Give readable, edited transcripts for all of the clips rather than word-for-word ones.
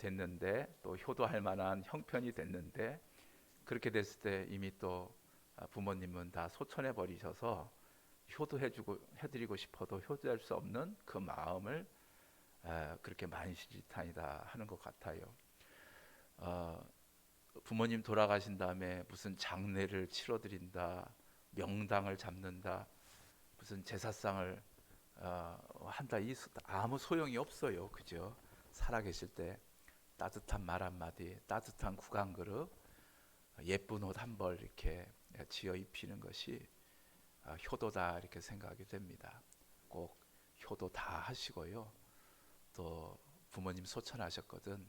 됐는데, 또 효도할 만한 형편이 됐는데, 그렇게 됐을 때 이미 또 부모님은 다 소천해 버리셔서 효도해주고 해드리고 싶어도 효도할 수 없는 그 마음을 그렇게 만시지탄이다 하는 것 같아요. 어, 부모님 돌아가신 다음에 무슨 장례를 치러드린다, 명당을 잡는다, 무슨 제사상을 한다, 이 아무 소용이 없어요. 그죠? 살아계실 때 따뜻한 말 한마디, 따뜻한 국 한 그릇, 예쁜 옷 한 벌 이렇게 지어 입히는 것이 효도다 이렇게 생각이 됩니다. 꼭 효도 다 하시고요. 또 부모님 소천하셨거든.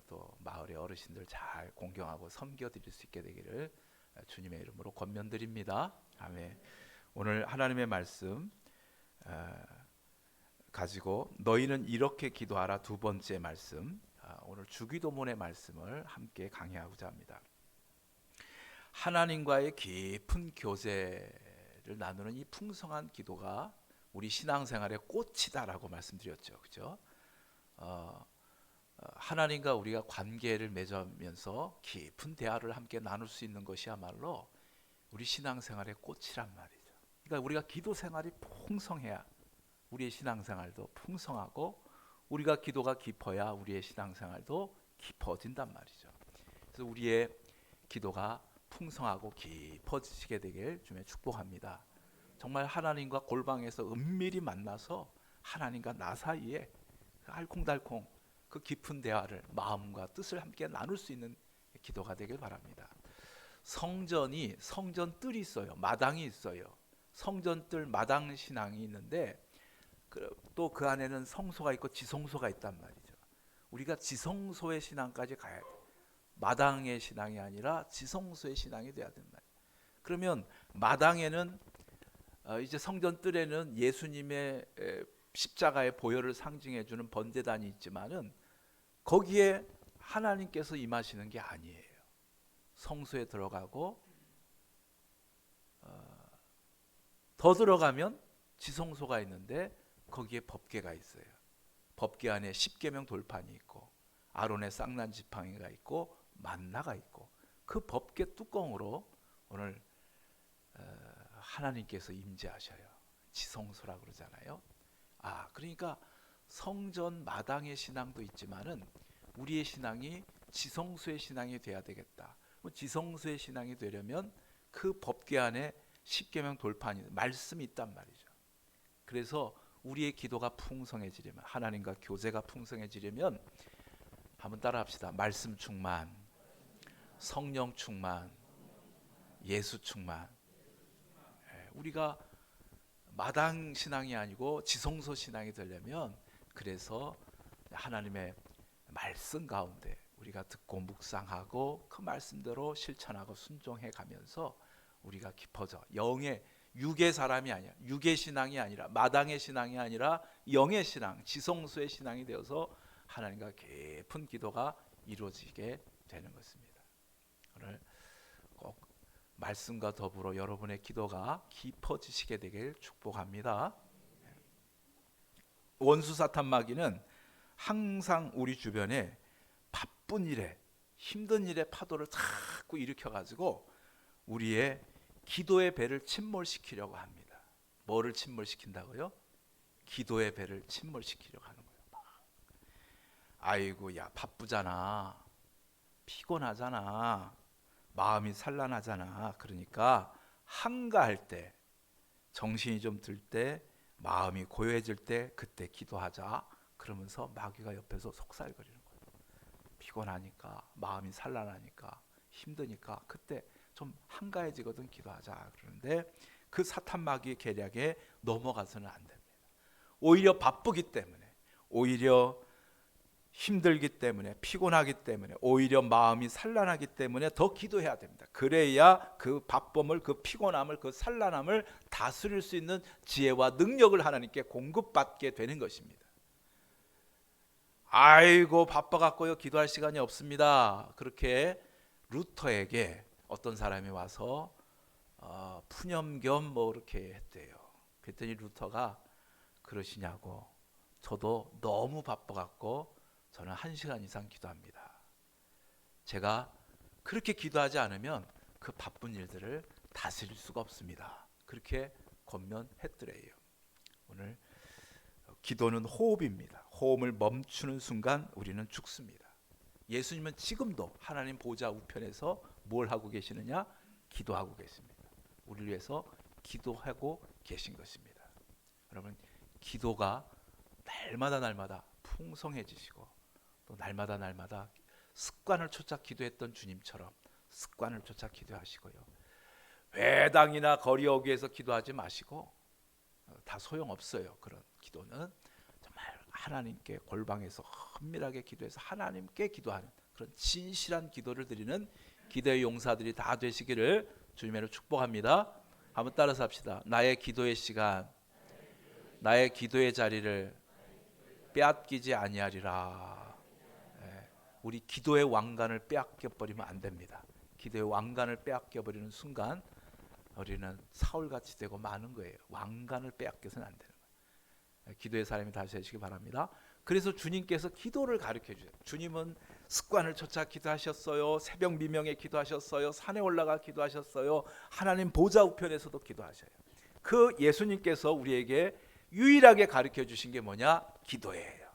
또 마을의 어르신들 잘 공경하고 섬겨드릴 수 있게 되기를 주님의 이름으로 권면드립니다. 아멘. 오늘 하나님의 말씀 가지고 너희는 이렇게 기도하라 두 번째 말씀, 오늘 주기도문의 말씀을 함께 강의하고자 합니다. 하나님과의 깊은 교제를 나누는 이 풍성한 기도가 우리 신앙생활의 꽃이다라고 말씀드렸죠. 그죠? 하나님과 우리가 관계를 맺으면서 깊은 대화를 함께 나눌 수 있는 것이야말로 우리 신앙생활의 꽃이란 말이죠. 그러니까 우리가 기도 생활이 풍성해야 우리의 신앙생활도 풍성하고, 우리가 기도가 깊어야 우리의 신앙생활도 깊어진단 말이죠. 그래서 우리의 기도가 풍성하고 깊어지게 되길 주님의 축복합니다. 정말 하나님과 골방에서 은밀히 만나서 하나님과 나 사이에 알콩달콩 그 깊은 대화를, 마음과 뜻을 함께 나눌 수 있는 기도가 되길 바랍니다. 성전 뜰이 있어요. 마당이 있어요. 성전 뜰 마당 신앙이 있는데, 또 그 안에는 성소가 있고 지성소가 있단 말이죠. 우리가 지성소의 신앙까지 가야 돼. 마당의 신앙이 아니라 지성소의 신앙이 돼야 된다. 그러면 마당에는 이제 성전 뜰에는 예수님의 십자가의 보혈을 상징해 주는 번제단이 있지만은 거기에 하나님께서 임하시는 게 아니에요. 성소에 들어가고 더 들어가면 지성소가 있는데 거기에 법궤가 있어요. 법궤 안에 십계명 돌판이 있고 아론의 쌍난 지팡이가 있고 만나가 있고, 그 법궤 뚜껑으로 오늘 하나님께서 임재하셔요. 지성소라 그러잖아요. 그러니까 성전 마당의 신앙도 있지만은 우리의 신앙이 지성소의 신앙이 돼야 되겠다. 지성소의 신앙이 되려면 그 법궤 안에 십계명 돌판이, 말씀이 있단 말이죠. 그래서 우리의 기도가 풍성해지려면, 하나님과 교제가 풍성해지려면 한번 따라합시다. 말씀 충만, 성령 충만, 예수 충만. 우리가 마당 신앙이 아니고 지성소 신앙이 되려면, 그래서 하나님의 말씀 가운데 우리가 듣고 묵상하고 그 말씀대로 실천하고 순종해 가면서 우리가 깊어져, 육의 사람이 아니라, 육의 신앙이 아니라, 마당의 신앙이 아니라 영의 신앙, 지성소의 신앙이 되어서 하나님과 깊은 기도가 이루어지게 되는 것입니다. 오늘 꼭 말씀과 더불어 여러분의 기도가 깊어지시게 되길 축복합니다. 원수 사탄 마귀는 항상 우리 주변에 바쁜 일에, 힘든 일에 파도를 자꾸 일으켜가지고 우리의 기도의 배를 침몰시키려고 합니다. 뭐를 침몰시킨다고요? 기도의 배를 침몰시키려고 하는 거예요. 아이고, 야, 바쁘잖아, 피곤하잖아, 마음이 산란하잖아. 그러니까 한가할 때, 정신이 좀 들 때, 마음이 고요해질 때 그때 기도하자. 그러면서 마귀가 옆에서 속살거리는 거예요. 피곤하니까, 마음이 산란하니까, 힘드니까 그때 좀 한가해지거든, 기도하자. 그러는데 그 사탄 마귀의 계략에 넘어가서는 안 됩니다. 오히려 바쁘기 때문에, 오히려 힘들기 때문에, 피곤하기 때문에, 오히려 마음이 산란하기 때문에 더 기도해야 됩니다. 그래야 그 바쁨을, 그 피곤함을, 그 산란함을 다스릴 수 있는 지혜와 능력을 하나님께 공급받게 되는 것입니다. 아이고, 바빠갖고요 기도할 시간이 없습니다. 그렇게 루터에게 어떤 사람이 와서 푸념 겸 뭐 이렇게 했대요. 그랬더니 루터가, 그러시냐고, 저도 너무 바빠갖고 저는 1시간 이상 기도합니다. 제가 그렇게 기도하지 않으면 그 바쁜 일들을 다스릴 수가 없습니다. 그렇게 권면했더래요. 오늘 기도는 호흡입니다. 호흡을 멈추는 순간 우리는 죽습니다. 예수님은 지금도 하나님 보좌 우편에서 뭘 하고 계시느냐? 기도하고 계십니다. 우리를 위해서 기도하고 계신 것입니다. 여러분, 기도가 날마다 풍성해지시고 또 날마다 습관을 쫓아 기도했던 주님처럼 습관을 쫓아 기도하시고요. 외당이나 거리 어귀에서 기도하지 마시고 다 소용없어요. 그런 기도는 정말 하나님께 골방에서 헌밀하게 기도해서 하나님께 기도하는 그런 진실한 기도를 드리는 기도의 용사들이 다 되시기를 주님으로 축복합니다. 한번 따라서 합시다. 나의 기도의 시간, 나의 기도의 자리를 빼앗기지 아니하리라. 우리 기도의 왕관을 빼앗겨 버리면 안 됩니다. 기도의 왕관을 빼앗겨 버리는 순간 우리는 사울같이 되고 마는 거예요. 왕관을 빼앗겨서는 안 되는 거예요. 기도의 사람이 다시 되시기 바랍니다. 그래서 주님께서 기도를 가르쳐 주세요. 주님은 습관을 쫓아 기도하셨어요. 새벽 미명에 기도하셨어요. 산에 올라가 기도하셨어요. 하나님 보좌 우편에서도 기도하셔요. 그 예수님께서 우리에게 유일하게 가르쳐 주신 게 뭐냐? 기도예요.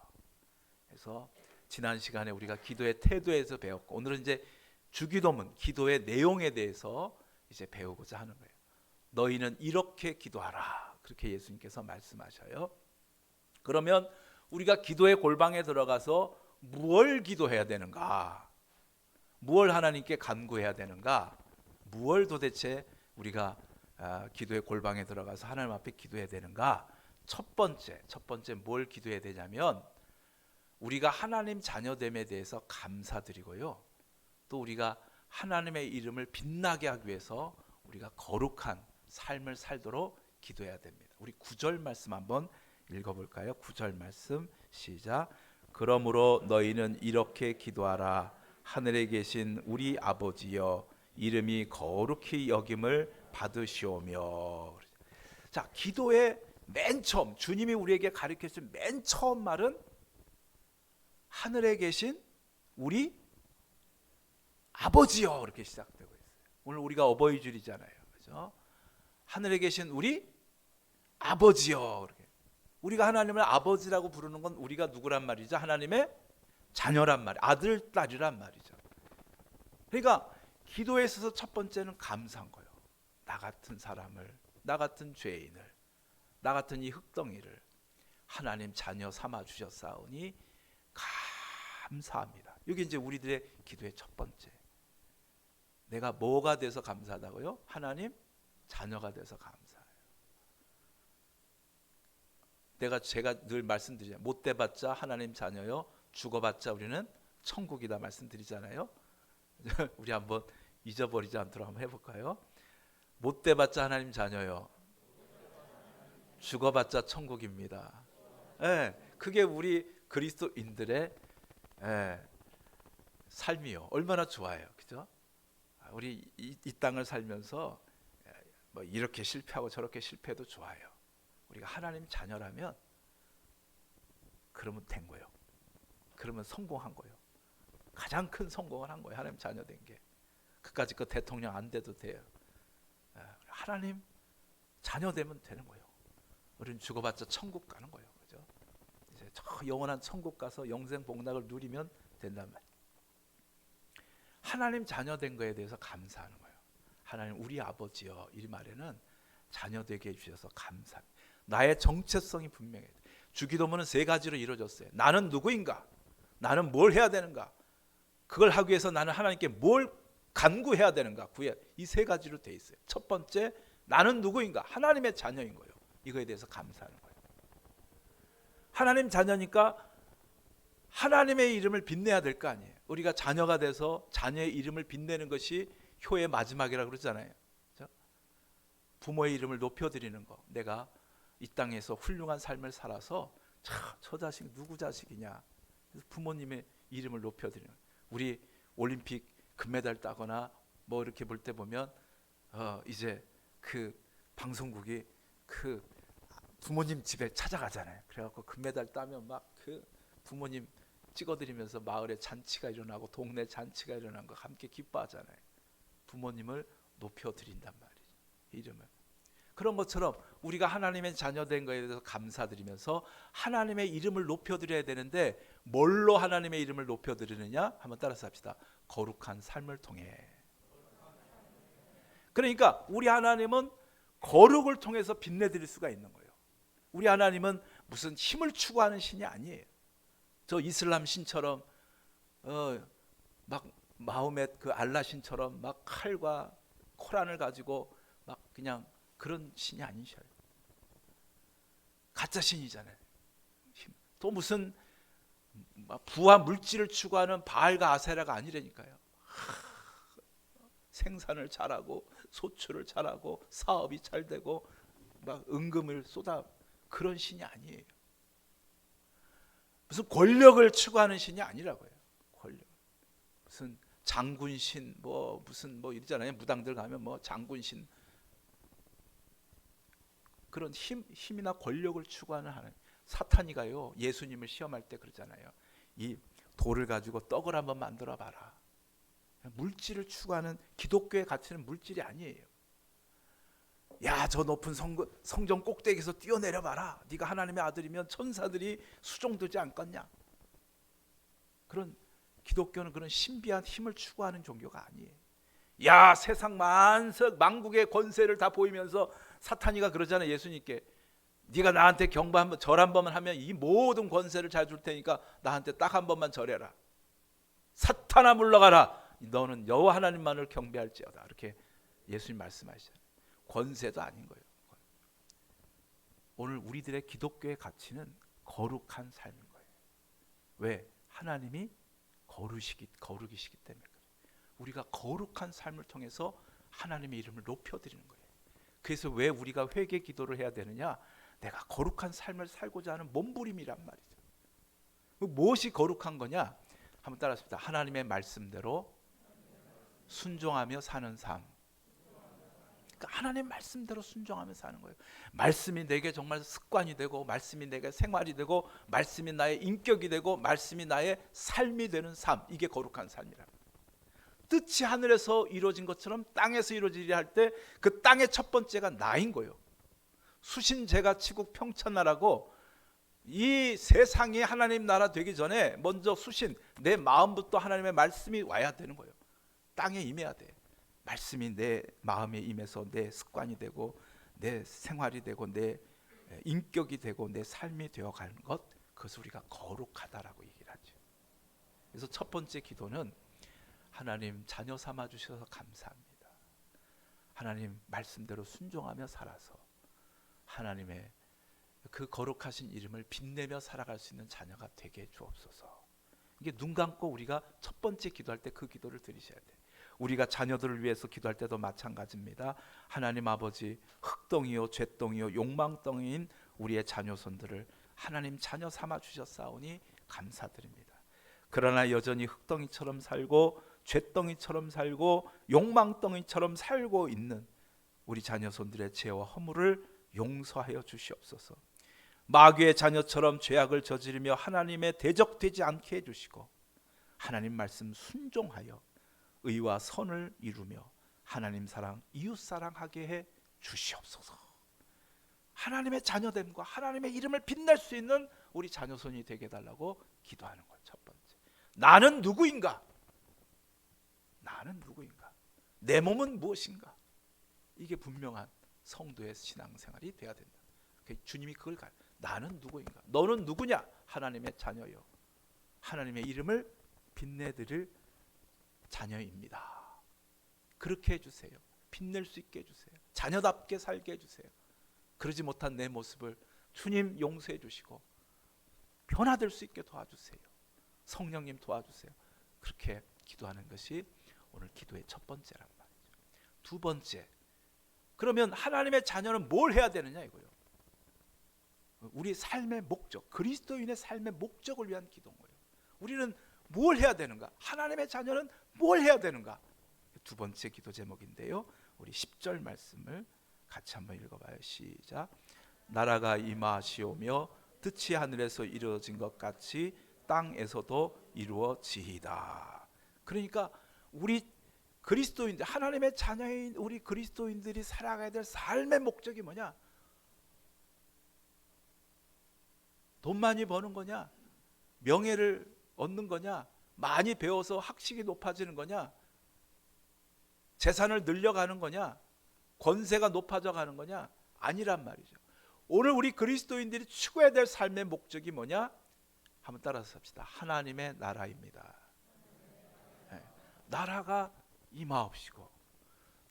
그래서 지난 시간에 우리가 기도의 태도에서 배웠고 오늘은 이제 주기도문 기도의 내용에 대해서 이제 배우고자 하는 거예요. 너희는 이렇게 기도하라. 그렇게 예수님께서 말씀하셔요. 그러면 우리가 기도의 골방에 들어가서 무엇을 기도해야 되는가? 무엇을 하나님께 간구해야 되는가? 무엇을 도대체 우리가 기도의 골방에 들어가서 하나님 앞에 기도해야 되는가? 첫 번째 뭘 기도해야 되냐면 우리가 하나님 자녀됨에 대해서 감사드리고요. 또 우리가 하나님의 이름을 빛나게 하기 위해서 우리가 거룩한 삶을 살도록 기도해야 됩니다. 우리 9절 말씀 한번 읽어볼까요? 9절 말씀 시작. 그러므로 너희는 이렇게 기도하라. 하늘에 계신 우리 아버지여 이름이 거룩히 여김을 받으시오며. 자, 기도의 맨 처음 주님이 우리에게 가르쳐준 맨 처음 말은 하늘에 계신 우리 아버지여 이렇게 시작되고 있어요. 오늘 우리가 어버이 주일이잖아요. 그렇죠? 하늘에 계신 우리 아버지여. 이렇게. 우리가 하나님을 아버지라고 부르는 건 우리가 누구란 말이죠? 하나님의 자녀란 말이에요. 아들, 딸이란 말이죠. 그러니까 기도에 있어서 첫 번째는 감사한 거예요. 나 같은 사람을, 나 같은 죄인을, 나 같은 이 흙덩이를 하나님 자녀 삼아 주셨사오니 감사합니다. 여기 이제 우리들의 기도의 첫 번째. 내가 뭐가 돼서 감사하다고요? 하나님 자녀가 돼서 감사해요. 제가 늘 말씀드리잖아요. 못돼봤자 하나님 자녀요. 죽어봤자 우리는 천국이다 말씀드리잖아요. 우리 한번 잊어버리지 않도록 한번 해볼까요? 못돼봤자 하나님 자녀요. 죽어봤자 천국입니다. 그게 우리 그리스도인들의 삶이요. 얼마나 좋아요, 그죠? 우리 이 땅을 살면서 뭐 이렇게 실패하고 저렇게 실패해도 좋아요. 우리가 하나님 자녀라면 그러면 된 거예요. 그러면 성공한 거예요. 가장 큰 성공을 한 거예요. 하나님 자녀 된 게. 그까짓 거 대통령 안 돼도 돼요. 하나님 자녀 되면 되는 거예요. 우리는 죽어봤자 천국 가는 거예요. 그죠? 이제 저 영원한 천국 가서 영생 복락을 누리면 된단 말이에요. 하나님 자녀 된 거에 대해서 감사하는 거예요. 하나님 우리 아버지여 이 말에는 자녀 되게 해주셔서 감사합니다. 나의 정체성이 분명해요. 주기도문은 3가지로 이루어졌어요. 나는 누구인가? 나는 뭘 해야 되는가? 그걸 하기 위해서 나는 하나님께 뭘 간구해야 되는가? 이 3가지로 돼 있어요. 첫 번째, 나는 누구인가? 하나님의 자녀인 거예요. 이거에 대해서 감사하는 거예요. 하나님 자녀니까 하나님의 이름을 빛내야 될 거 아니에요. 우리가 자녀가 돼서 자녀의 이름을 빛내는 것이 효의 마지막이라고 그러잖아요. 그렇죠? 부모의 이름을 높여드리는 거. 내가 이 땅에서 훌륭한 삶을 살아서 저 자식 누구 자식이냐. 그래서 부모님의 이름을 높여드리는 거예요. 우리 올림픽 금메달 따거나 뭐 이렇게 볼 때 보면 이제 그 방송국이 그 부모님 집에 찾아가잖아요. 그래갖고 금메달 따면 막 그 부모님 찍어드리면서 마을에 잔치가 일어나고 동네 잔치가 일어난 거 함께 기뻐하잖아요. 부모님을 높여드린단 말이죠. 이름을. 그런 것처럼 우리가 하나님의 자녀된 것에 대해서 감사드리면서 하나님의 이름을 높여드려야 되는데 뭘로 하나님의 이름을 높여드리느냐? 한번 따라서 합시다. 거룩한 삶을 통해. 그러니까 우리 하나님은 거룩을 통해서 빛내드릴 수가 있는 거예요. 우리 하나님은 무슨 힘을 추구하는 신이 아니에요. 저 이슬람 신처럼 막 마호멧 그 알라 신처럼 막 칼과 코란을 가지고 막 그냥 그런 신이 아니셔요. 가짜 신이잖아요. 또 무슨 부와 물질을 추구하는 바알과 아세라가 아니라니까요. 생산을 잘하고 소출을 잘하고 사업이 잘 되고 막 은금을 쏟아 그런 신이 아니에요. 무슨 권력을 추구하는 신이 아니라고요. 권력. 무슨 장군신 뭐 무슨 뭐 이러잖아요. 무당들 가면 뭐 장군신 그런 힘이나 권력을 추구하는 하나님. 사탄이가요 예수님을 시험할 때 그러잖아요. 이 돌을 가지고 떡을 한번 만들어 봐라. 물질을 추구하는 기독교의 가치는 물질이 아니에요. 야, 저 높은 성전 꼭대기에서 뛰어내려 봐라. 네가 하나님의 아들이면 천사들이 수종되지 않겠냐. 그런 기독교는 그런 신비한 힘을 추구하는 종교가 아니에요. 야, 세상 만석 만국의 권세를 다 보이면서 사탄이가 그러잖아요. 예수님께 네가 나한테 경배 한번 절 한 번만 하면 이 모든 권세를 잘 줄 테니까 나한테 딱 한 번만 절해라. 사탄아 물러가라. 너는 여호와 하나님만을 경배할지어다. 이렇게 예수님 말씀하시잖아요. 권세도 아닌 거예요. 오늘 우리들의 기독교의 가치는 거룩한 삶인 거예요. 왜? 하나님이 거룩이시기 때문에 그래요. 우리가 거룩한 삶을 통해서 하나님의 이름을 높여드리는 거예요. 그래서 왜 우리가 회개 기도를 해야 되느냐? 내가 거룩한 삶을 살고자 하는 몸부림이란 말이죠. 무엇이 거룩한 거냐? 한번 따라하십시다. 하나님의 말씀대로 순종하며 사는 삶. 그러니까 하나님 말씀대로 순종하며 사는 거예요. 말씀이 내게 정말 습관이 되고 말씀이 내게 생활이 되고 말씀이 나의 인격이 되고 말씀이 나의 삶이 되는 삶. 이게 거룩한 삶이라. 뜻이 하늘에서 이루어진 것처럼 땅에서 이루어지려 할 때 그 땅의 첫 번째가 나인 거예요. 수신제가 치국 평천나라고 이 세상이 하나님 나라 되기 전에 먼저 내 마음부터 하나님의 말씀이 와야 되는 거예요. 땅에 임해야 돼. 말씀이 내 마음에 임해서 내 습관이 되고 내 생활이 되고 내 인격이 되고 내 삶이 되어가는 것, 그것을 우리가 거룩하다라고 얘기를 하죠. 그래서 첫 번째 기도는 하나님 자녀 삼아 주셔서 감사합니다. 하나님 말씀대로 순종하며 살아서 하나님의 그 거룩하신 이름을 빛내며 살아갈 수 있는 자녀가 되게 주옵소서. 이게 눈 감고 우리가 첫 번째 기도할 때 그 기도를 드리셔야 돼요. 우리가 자녀들을 위해서 기도할 때도 마찬가지입니다. 하나님 아버지, 흙덩이요 죄덩이요 욕망덩이인 우리의 자녀손들을 하나님 자녀 삼아 주셨사오니 감사드립니다. 그러나 여전히 흙덩이처럼 살고 죄덩이처럼 살고 욕망덩이처럼 살고 있는 우리 자녀손들의 죄와 허물을 용서하여 주시옵소서. 마귀의 자녀처럼 죄악을 저지르며 하나님의 대적되지 않게 해주시고 하나님 말씀 순종하여 의와 선을 이루며 하나님 사랑, 이웃 사랑하게 해 주시옵소서. 하나님의 자녀됨과 하나님의 이름을 빛낼 수 있는 우리 자녀손이 되게 해달라고 기도하는 거예요. 첫 번째, 나는 누구인가? 나는 누구인가? 내 몸은 무엇인가? 이게 분명한 성도의 신앙생활이 돼야 된다. 주님이 그걸 나는 누구인가? 너는 누구냐? 하나님의 자녀요. 하나님의 이름을 빛내드릴 자녀입니다. 그렇게 해주세요. 빛낼 수 있게 해주세요. 자녀답게 살게 해주세요. 그러지 못한 내 모습을 주님 용서해 주시고 변화될 수 있게 도와주세요. 성령님 도와주세요. 그렇게 기도하는 것이 오늘 기도의 첫 번째란 말이죠. 두 번째, 그러면 하나님의 자녀는 뭘 해야 되느냐 이거요. 우리 삶의 목적, 그리스도인의 삶의 목적을 위한 기도인 거예요. 우리는 뭘 해야 되는가? 하나님의 자녀는 뭘 해야 되는가? 두 번째 기도 제목인데요. 우리 10절 말씀을 같이 한번 읽어봐요. 시작. 나라가 임하시오며 뜻이 하늘에서 이루어진 것 같이 땅에서도 이루어지이다. 그러니까 우리 그리스도인들, 하나님의 자녀인 우리 그리스도인들이 살아가야 될 삶의 목적이 뭐냐? 돈 많이 버는 거냐? 명예를 얻는 거냐? 많이 배워서 학식이 높아지는 거냐? 재산을 늘려가는 거냐? 권세가 높아져 가는 거냐? 아니란 말이죠. 오늘 우리 그리스도인들이 추구해야 될 삶의 목적이 뭐냐? 한번 따라서 합시다. 하나님의 나라입니다. 네. 나라가 임하옵시고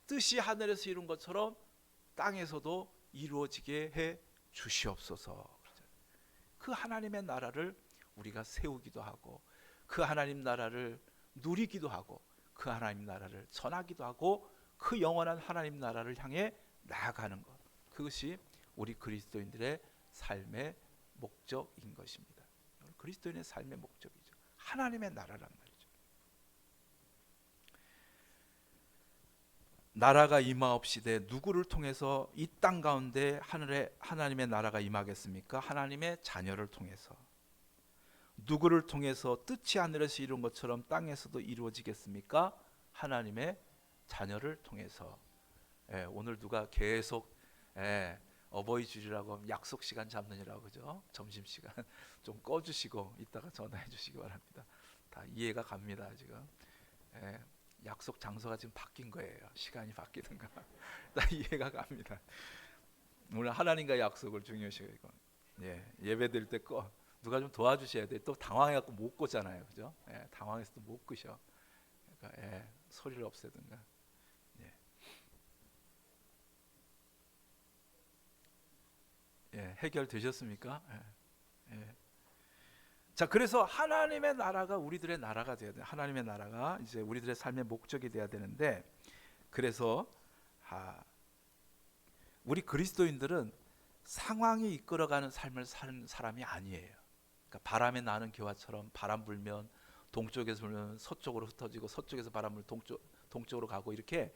뜻이 하늘에서 이룬 것처럼 땅에서도 이루어지게 해 주시옵소서. 그 하나님의 나라를 우리가 세우기도 하고 그 하나님 나라를 누리기도 하고 그 하나님 나라를 전하기도 하고 그 영원한 하나님 나라를 향해 나아가는 것, 그것이 우리 그리스도인들의 삶의 목적인 것입니다. 그리스도인의 삶의 목적이죠. 하나님의 나라란 말이죠. 나라가 임하옵시되 누구를 통해서 이 땅 가운데 하늘에 하나님의 나라가 임하겠습니까? 하나님의 자녀를 통해서. 누구를 통해서 뜻이 하늘에서 이룬 것처럼 땅에서도 이루어지겠습니까? 하나님의 자녀를 통해서. 오늘 누가 계속 어버이 주일이라고 약속 시간 잡느니라고 그죠? 점심 시간 좀 꺼주시고 이따가 전화해 주시기 바랍니다. 다 이해가 갑니다 지금. 약속 장소가 지금 바뀐 거예요. 시간이 바뀌든가 다 이해가 갑니다. 오늘 하나님과 약속을 중요시 여기고 예배 드릴 때 누가 좀 도와주셔야 돼. 또 당황해갖고 못 끄잖아요, 그죠? 당황해서 또 못 끄셔. 그러니까 소리를 없애든가. 해결되셨습니까? 자, 그래서 하나님의 나라가 우리들의 나라가 되어야 돼. 하나님의 나라가 이제 우리들의 삶의 목적이 되어야 되는데, 그래서 우리 그리스도인들은 상황이 이끌어가는 삶을 사는 사람이 아니에요. 그러니까 바람에 나는 기와처럼 바람 불면 동쪽에서 불면 서쪽으로 흩어지고 서쪽에서 바람 불면 동쪽으로 가고 이렇게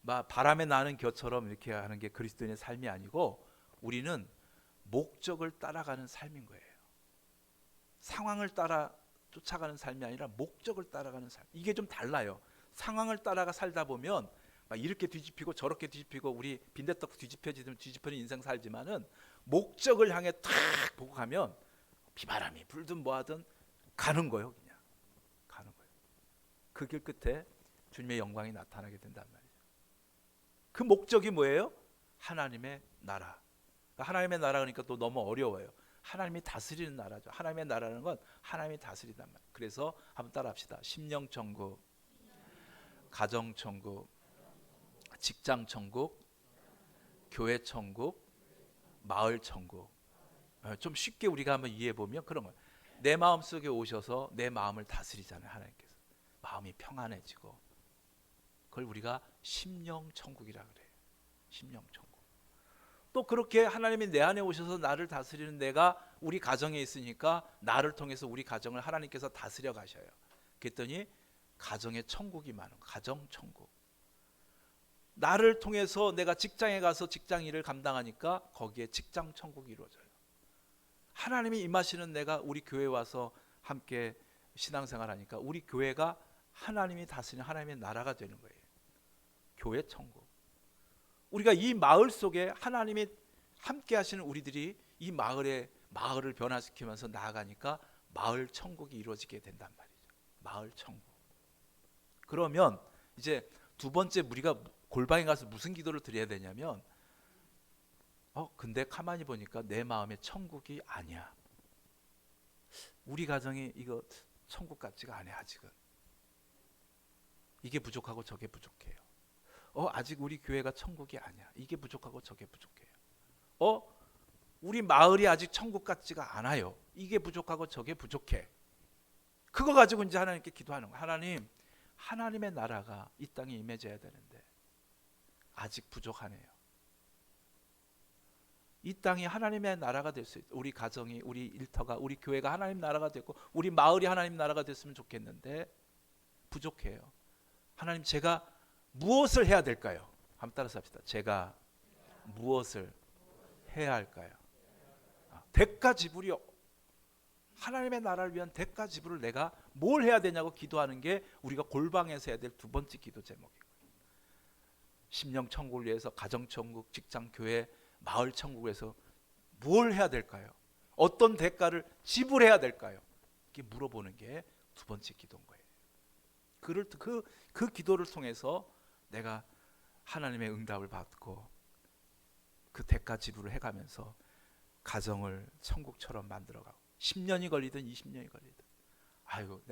막 바람에 나는 겨처럼 이렇게 하는 게 그리스도인의 삶이 아니고 우리는 목적을 따라가는 삶인 거예요. 상황을 따라 쫓아가는 삶이 아니라 목적을 따라가는 삶. 이게 좀 달라요. 상황을 따라가 살다 보면 막 이렇게 뒤집히고 저렇게 뒤집히고 우리 빈대떡 뒤집혀지는 인생 살지만은 목적을 향해 탁 보고 가면 비바람이 불든 뭐하든 가는 거예요. 그냥 가는 거예요. 그 길 끝에 주님의 영광이 나타나게 된단 말이죠. 그 목적이 뭐예요? 하나님의 나라. 하나님의 나라 그러니까 또 너무 어려워요. 하나님이 다스리는 나라죠. 하나님의 나라는 건 하나님이 다스린단 말이에요. 그래서 한번 따라합시다. 심령천국, 가정천국, 직장천국, 교회천국, 마을천국. 좀 쉽게 우리가 한번 이해해 보면 그런 거예요. 내 마음속에 오셔서 내 마음을 다스리잖아요. 하나님께서. 마음이 평안해지고 그걸 우리가 심령천국이라 그래요. 심령천국. 또 그렇게 하나님이 내 안에 오셔서 나를 다스리는 내가 우리 가정에 있으니까 나를 통해서 우리 가정을 하나님께서 다스려 가셔요. 그랬더니 가정의 천국이 많은 거예요. 가정천국. 나를 통해서 내가 직장에 가서 직장 일을 감당하니까 거기에 직장천국이 이루어져요. 하나님이 임하시는 내가 우리 교회에 와서 함께 신앙생활하니까 우리 교회가 하나님이 다스리는 하나님의 나라가 되는 거예요. 교회 천국. 우리가 이 마을 속에 하나님이 함께 하시는 우리들이 이 마을을 변화시키면서 나아가니까 마을 천국이 이루어지게 된단 말이죠. 마을 천국. 그러면 이제 두 번째 우리가 골방에 가서 무슨 기도를 드려야 되냐면 근데 가만히 보니까 내 마음에 천국이 아니야. 우리 가정이 이거 천국 같지가 않아 아직은. 이게 부족하고 저게 부족해요. 아직 우리 교회가 천국이 아니야. 이게 부족하고 저게 부족해요. 우리 마을이 아직 천국 같지가 않아요. 이게 부족하고 저게 부족해. 그거 가지고 이제 하나님께 기도하는 거예요. 하나님의 나라가 이 땅에 임해져야 되는데 아직 부족하네요. 이 땅이 하나님의 나라가 될 수 있다. 우리 가정이, 우리 일터가, 우리 교회가 하나님 나라가 됐고 우리 마을이 하나님 나라가 됐으면 좋겠는데 부족해요. 하나님, 제가 무엇을 해야 될까요? 한번 따라서 합시다. 제가 무엇을 해야 할까요? 대가 지불이 하나님의 나라를 위한 대가 지불을 내가 뭘 해야 되냐고 기도하는 게 우리가 골방에서 해야 될 두 번째 기도 제목이에요. 심령 천국을 위해서 가정 천국, 직장, 교회, 마을 천국에서 뭘 해야 될까요? 어떤 대가를 지불해야 될까요? 이렇게 물어보는 게 두 번째 기도인 거예요. 그 기도를 통해서 내가 하나님의 응답을 받고 그 대가 지불을 해가면서 가정을 천국처럼 만들어가고 10년이 걸리든 20년이 걸리든 아이고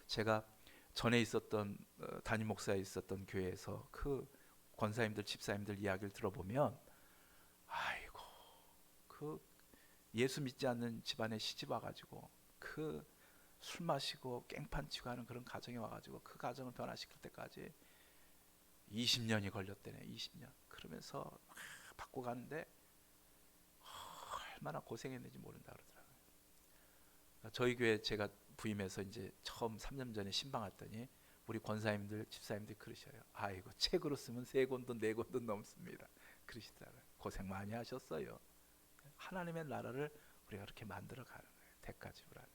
제가 전에 있었던 담임 목사에 있었던 교회에서 그 권사님들 집사님들 이야기를 들어보면 아이고 그 예수 믿지 않는 집안에 시집 와가지고 그 술 마시고 깽판 치고 하는 그런 가정에 와가지고 그 가정을 변화시킬 때까지 20년이 걸렸대네. 20년. 그러면서 막 바꿔가는데 얼마나 고생했는지 모른다 그러더라고요. 저희 교회 제가 부임해서 이제 처음 3년 전에 신방했더니 우리 권사님들 집사님들이 그러셔요. 아이고 책으로 쓰면 3권도 4권도 넘습니다. 그러시더라고요. 고생 많이 하셨어요. 하나님의 나라를 우리가 그렇게 만들어 가는 거예요. 대가 지불하는.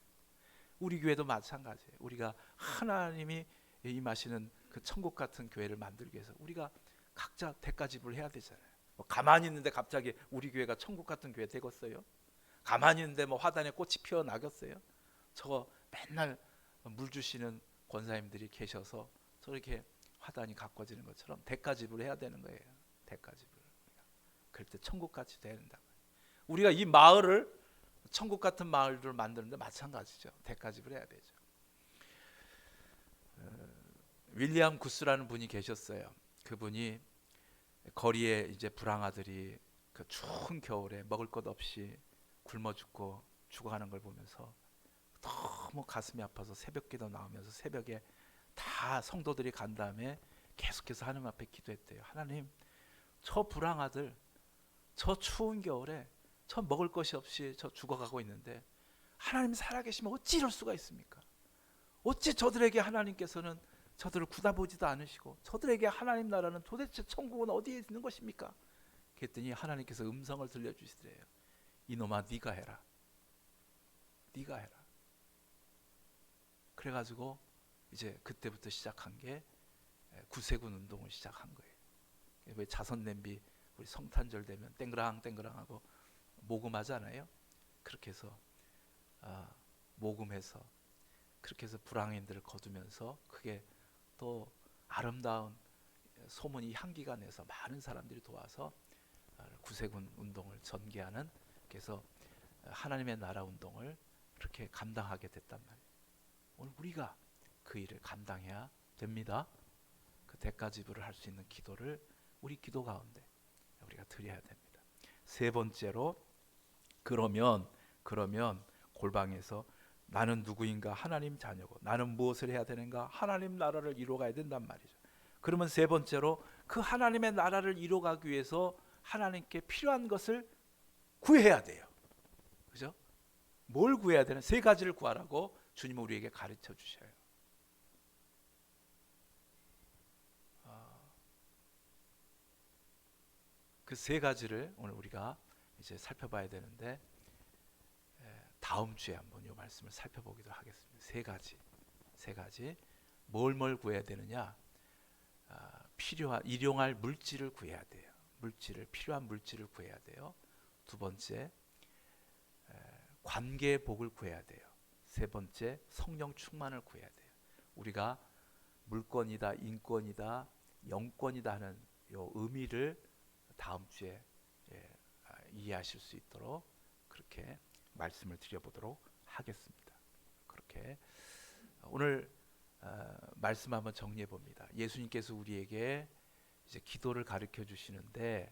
우리 교회도 마찬가지예요. 우리가 하나님이 임하시는 그 천국 같은 교회를 만들기 위해서 우리가 각자 대가 지불을 해야 되잖아요. 뭐 가만히 있는데 갑자기 우리 교회가 천국 같은 교회 되겠어요? 가만히 있는데 뭐 화단에 꽃이 피어나겠어요? 저거 맨날 물 주시는 권사님들이 계셔서 저렇게 화단이 가꿔지는 것처럼 대가 지불을 해야 되는 거예요. 대가 지불. 그럴 때 천국같이 된다. 우리가 이 마을을 천국 같은 마을을 만드는데 마찬가지죠. 대가 지불해야 되죠. 윌리엄 구스라는 분이 계셨어요. 그분이 거리에 이제 불황아들이 그 추운 겨울에 먹을 것 없이 굶어 죽어가는 걸 보면서 너무 가슴이 아파서 새벽기도 나오면서 새벽에 다 성도들이 간 다음에 계속해서 하나님 앞에 기도했대요. 하나님, 저 불황아들 저 추운 겨울에 저 먹을 것이 없이 저 죽어가고 있는데 하나님 살아계시면 어찌 이럴 수가 있습니까? 어찌 저들에게 하나님께서는 저들을 굳어보지도 않으시고 저들에게 하나님 나라는 도대체 천국은 어디에 있는 것입니까? 그랬더니 하나님께서 음성을 들려주시더래요. 이놈아 네가 해라. 네가 해라. 그래가지고 이제 그때부터 시작한 게 구세군 운동을 시작한 거예요. 왜 자선 냄비 우리 성탄절 되면 땡그랑 땡그랑하고 모금하잖아요. 그렇게 해서 모금해서 그렇게 해서 불황인들을 거두면서 그게 또 아름다운 소문이 향기가 내서 많은 사람들이 도와서 구세군 운동을 전개하는, 그래서 하나님의 나라 운동을 그렇게 감당하게 됐단 말이에요. 오늘 우리가 그 일을 감당해야 됩니다. 그 대가 지불을 할 수 있는 기도를 우리 기도 가운데 우리가 드려야 됩니다. 세 번째로 그러면 골방에서 나는 누구인가? 하나님 자녀고 나는 무엇을 해야 되는가? 하나님 나라를 이루어가야 된단 말이죠. 그러면 세 번째로 그 하나님의 나라를 이루어가기 위해서 하나님께 필요한 것을 구해야 돼요. 그죠? 뭘 구해야 되는? 세 가지를 구하라고 주님은 우리에게 가르쳐 주셔요. 그 세 가지를 오늘 우리가 이제 살펴봐야 되는데 다음 주에 한번 이 말씀을 살펴보기도 하겠습니다. 세 가지 뭘 구해야 되느냐? 일용할 물질을 구해야 돼요. 필요한 물질을 구해야 돼요. 두 번째 관계의 복을 구해야 돼요. 세 번째 성령 충만을 구해야 돼요. 우리가 물권이다, 인권이다, 영권이다 하는 이 의미를 다음 주에 이해하실 수 있도록 그렇게 말씀을 드려보도록 하겠습니다. 그렇게 오늘 말씀 한번 정리해 봅니다. 예수님께서 우리에게 이제 기도를 가르쳐 주시는데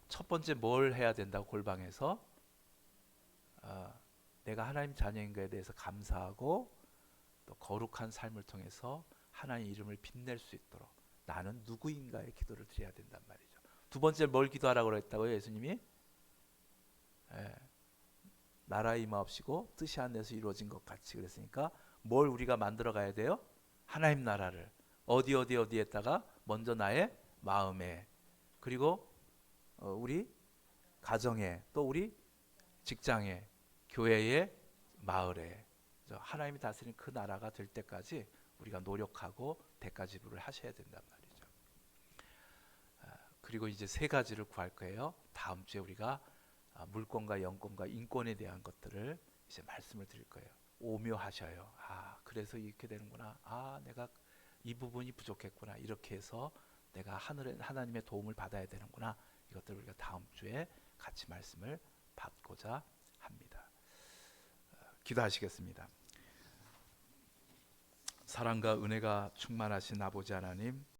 첫 번째 뭘 해야 된다고 골방에서 내가 하나님 자녀인 것에 대해서 감사하고 또 거룩한 삶을 통해서 하나님 이름을 빛낼 수 있도록 나는 누구인가의 기도를 드려야 된단 말이죠. 두 번째 뭘 기도하라고 그랬다고요? 예수님이 나라 임하옵시고 뜻이 하늘에서 이루어진 것 같이 그랬으니까 뭘 우리가 만들어 가야 돼요? 하나님 나라를 어디에다가 먼저 나의 마음에, 그리고 우리 가정에, 또 우리 직장에, 교회에, 마을에 하나님이 다스리는 그 나라가 될 때까지 우리가 노력하고 대가 지불을 하셔야 된단 말이죠. 그리고 이제 세 가지를 구할 거예요. 다음 주에 우리가 물권과 영권과 인권에 대한 것들을 이제 말씀을 드릴 거예요. 오묘하셔요. 그래서 이렇게 되는구나. 내가 이 부분이 부족했구나. 이렇게 해서 내가 하나님의 도움을 받아야 되는구나. 이것들을 우리가 다음 주에 같이 말씀을 받고자 합니다. 기도하시겠습니다. 사랑과 은혜가 충만하신 아버지 하나님,